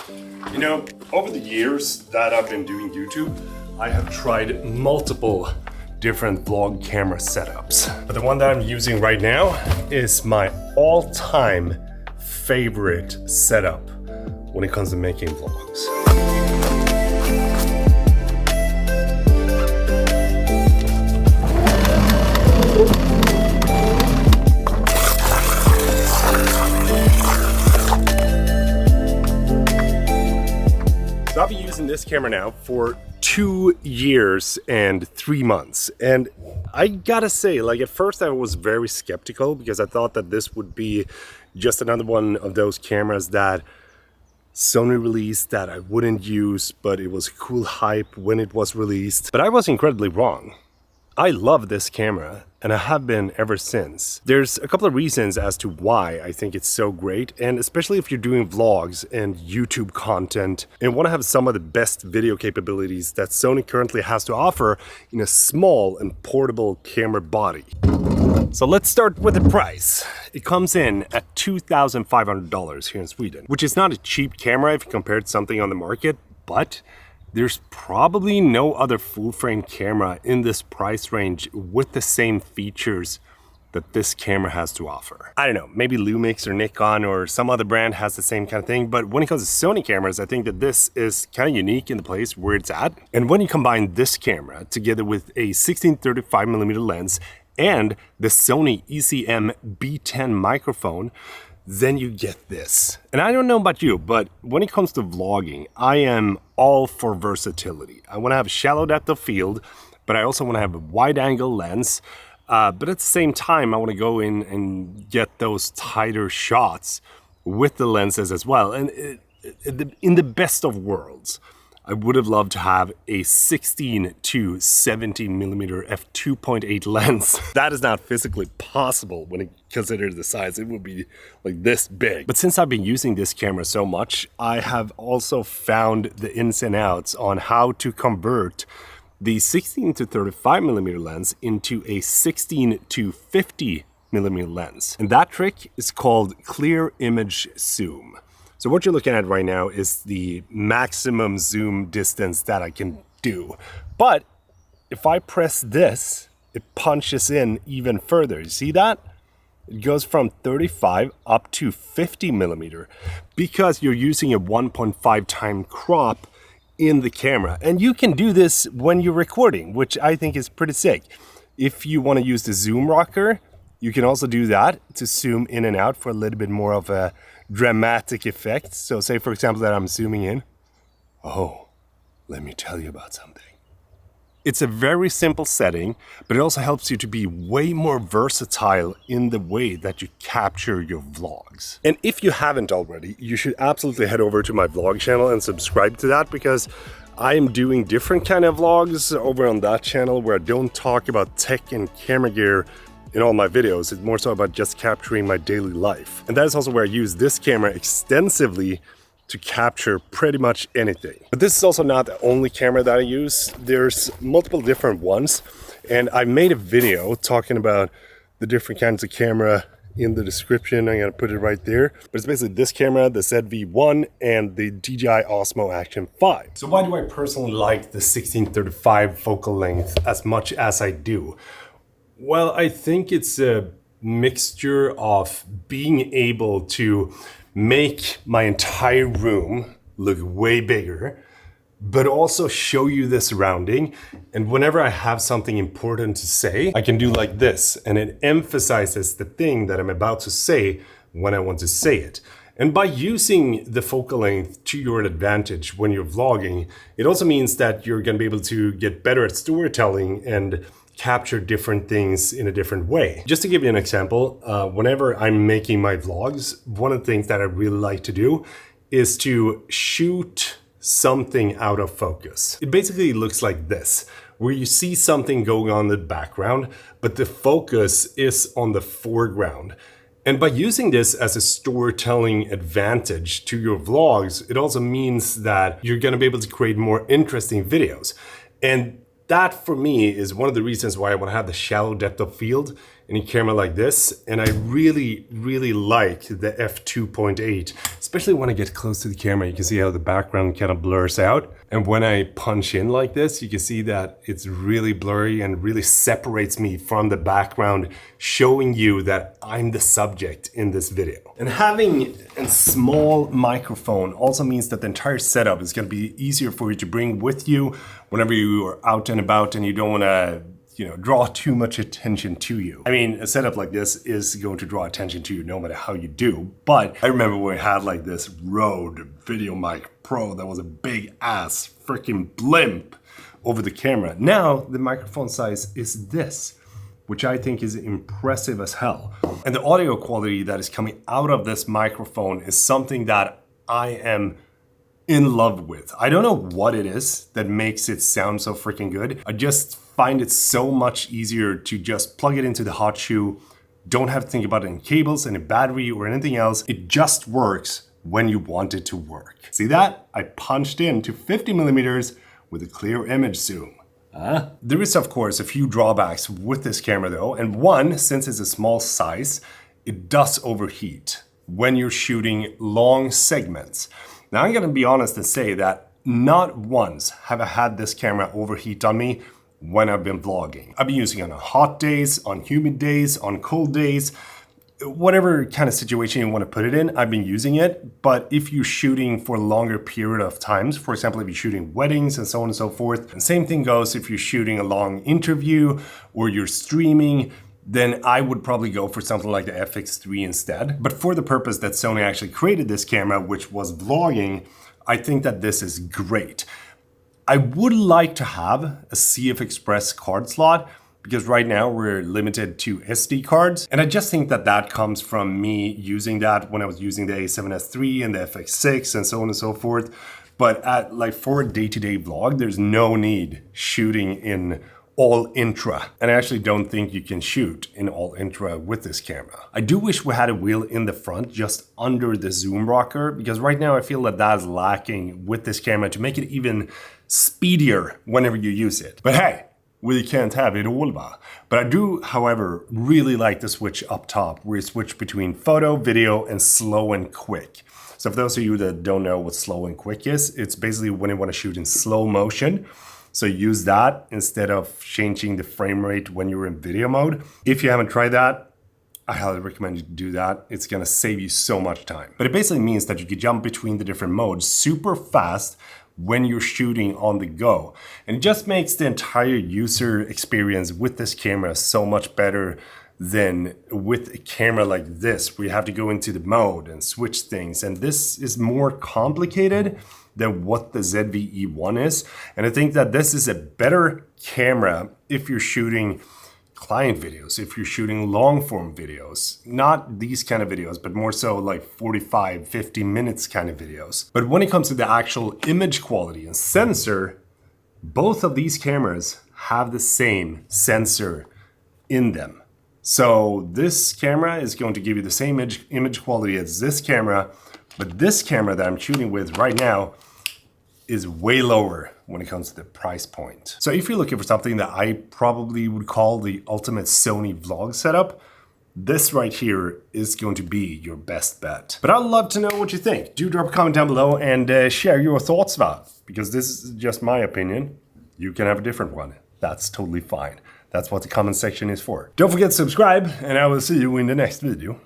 You know, over the years that I've been doing YouTube, I have tried multiple different vlog camera setups. But the one that I'm using right now is my all-time favorite setup when it comes to making vlogs. So I've been using this camera now for 2 years and 3 months. And I gotta say, like at first I was very skeptical because I thought that this would be just another one of those cameras that Sony released that I wouldn't use, but it was cool hype when it was released. But I was incredibly wrong. I love this camera and I have been ever since. There's a couple of reasons as to why I think it's so great, and especially if you're doing vlogs and YouTube content and want to have some of the best video capabilities that Sony currently has to offer in a small and portable camera body. So let's start with the price. It comes in at $2,500 here in Sweden, which is not a cheap camera if you compare it to something on the market, but there's probably no other full-frame camera in this price range with the same features that this camera has to offer. I don't know, maybe Lumix or Nikon or some other brand has the same kind of thing, but when it comes to Sony cameras, I think that this is kind of unique in the place where it's at. And when you combine this camera together with a 16-35mm lens and the Sony ECM B10 microphone, then you get this. And I don't know about you, but when it comes to vlogging, I am all for versatility. I want to have a shallow depth of field, but I also want to have a wide angle lens. But at the same time, I want to go in and get those tighter shots with the lenses as well. And in the best of worlds, I would have loved to have a 16 to 70mm f2.8 lens. That is not physically possible when you consider the size. It would be like this big. But since I've been using this camera so much, I have also found the ins and outs on how to convert the 16 to 35mm lens into a 16 to 50mm lens. And that trick is called clear image zoom. So what you're looking at right now is the maximum zoom distance that I can do. But if I press this, it punches in even further. You see that? It goes from 35 up to 50mm because you're using a 1.5 time crop in the camera. And you can do this when you're recording, which I think is pretty sick. If you want to use the zoom rocker, you can also do that to zoom in and out for a little bit more of a dramatic effect. So say for example that I'm zooming in. Oh, let me tell you about something. It's a very simple setting, but it also helps you to be way more versatile in the way that you capture your vlogs. And if you haven't already, you should absolutely head over to my vlog channel and subscribe to that, because I am doing different kind of vlogs over on that channel where I don't talk about tech and camera gear in all my videos. It's more so about just capturing my daily life. And that is also where I use this camera extensively to capture pretty much anything. But this is also not the only camera that I use. There's multiple different ones. And I made a video talking about the different kinds of camera in the description. I'm gonna put it right there. But it's basically this camera, the ZV-E1 and the DJI Osmo Action 5. So why do I personally like the 16-35 focal length as much as I do? Well, I think it's a mixture of being able to make my entire room look way bigger, but also show you the surrounding. And whenever I have something important to say, I can do like this, and it emphasizes the thing that I'm about to say when I want to say it. And by using the focal length to your advantage when you're vlogging, it also means that you're going to be able to get better at storytelling and capture different things in a different way. Just to give you an example, whenever I'm making my vlogs, one of the things that I really like to do is to shoot something out of focus. It basically looks like this, where you see something going on in the background, but the focus is on the foreground. And by using this as a storytelling advantage to your vlogs, it also means that you're gonna be able to create more interesting videos. And that for me is one of the reasons why I want to have the shallow depth of field any camera like this, and I really like the f2.8, especially when I get close to the camera. You can see how the background kind of blurs out, and when I punch in like this, you can see that it's really blurry and really separates me from the background, showing you that I'm the subject in this video. And having a small microphone also means that the entire setup is going to be easier for you to bring with you whenever you are out and about and you don't want to draw too much attention to you. I mean, a setup like this is going to draw attention to you no matter how you do. But I remember when we had like this Rode VideoMic Pro that was a big ass freaking blimp over the camera. Now the microphone size is this, which I think is impressive as hell. And the audio quality that is coming out of this microphone is something that I am in love with. I don't know what it is that makes it sound so freaking good. I just find it so much easier to just plug it into the hot shoe. Don't have to think about any cables, any battery or anything else. It just works when you want it to work. See that? I punched in to 50 millimeters with a clear image zoom. There is of course a few drawbacks with this camera though, and one, since it's a small size, it does overheat when you're shooting long segments. Now I'm gonna be honest and say that not once have I had this camera overheat on me when I've been vlogging. I've been using it on hot days, on humid days, on cold days, whatever kind of situation you want to put it in, I've been using it. But if you're shooting for a longer period of times, for example, if you're shooting weddings and so on and so forth, and same thing goes if you're shooting a long interview or you're streaming, then I would probably go for something like the FX3 instead. But for the purpose that Sony actually created this camera, which was vlogging, I think that this is great. I would like to have a CF Express card slot because right now we're limited to SD cards. And I just think that that comes from me using that when I was using the A7S III and the FX6 and so on and so forth. But for a day-to-day vlog, there's no need shooting in all intra. And I actually don't think you can shoot in all intra with this camera. I do wish we had a wheel in the front just under the zoom rocker, because right now I feel that that is lacking with this camera to make it even speedier whenever you use it. But hey, we can't have it all, va? But I do, however, really like the switch up top where you switch between photo, video, and slow and quick. So for those of you that don't know what slow and quick is, it's basically when you want to shoot in slow motion. So use that instead of changing the frame rate when you're in video mode. If you haven't tried that, I highly recommend you do that. It's gonna save you so much time. But it basically means that you can jump between the different modes super fast when you're shooting on the go. And it just makes the entire user experience with this camera so much better than with a camera like this, where you have to go into the mode and switch things. And this is more complicated than what the ZV-E1 is. And I think that this is a better camera if you're shooting client videos, if you're shooting long form videos, not these kind of videos, but more so like 45, 50 minutes kind of videos. But when it comes to the actual image quality and sensor, both of these cameras have the same sensor in them. So this camera is going to give you the same image quality as this camera, but this camera that I'm shooting with right now is way lower when it comes to the price point. So if you're looking for something that I probably would call the ultimate Sony vlog setup, this right here is going to be your best bet. But I'd love to know what you think. Do drop a comment down below and share your thoughts about it, because this is just my opinion. You can have a different one. That's totally fine. That's what the comment section is for. Don't forget to subscribe, and I will see you in the next video.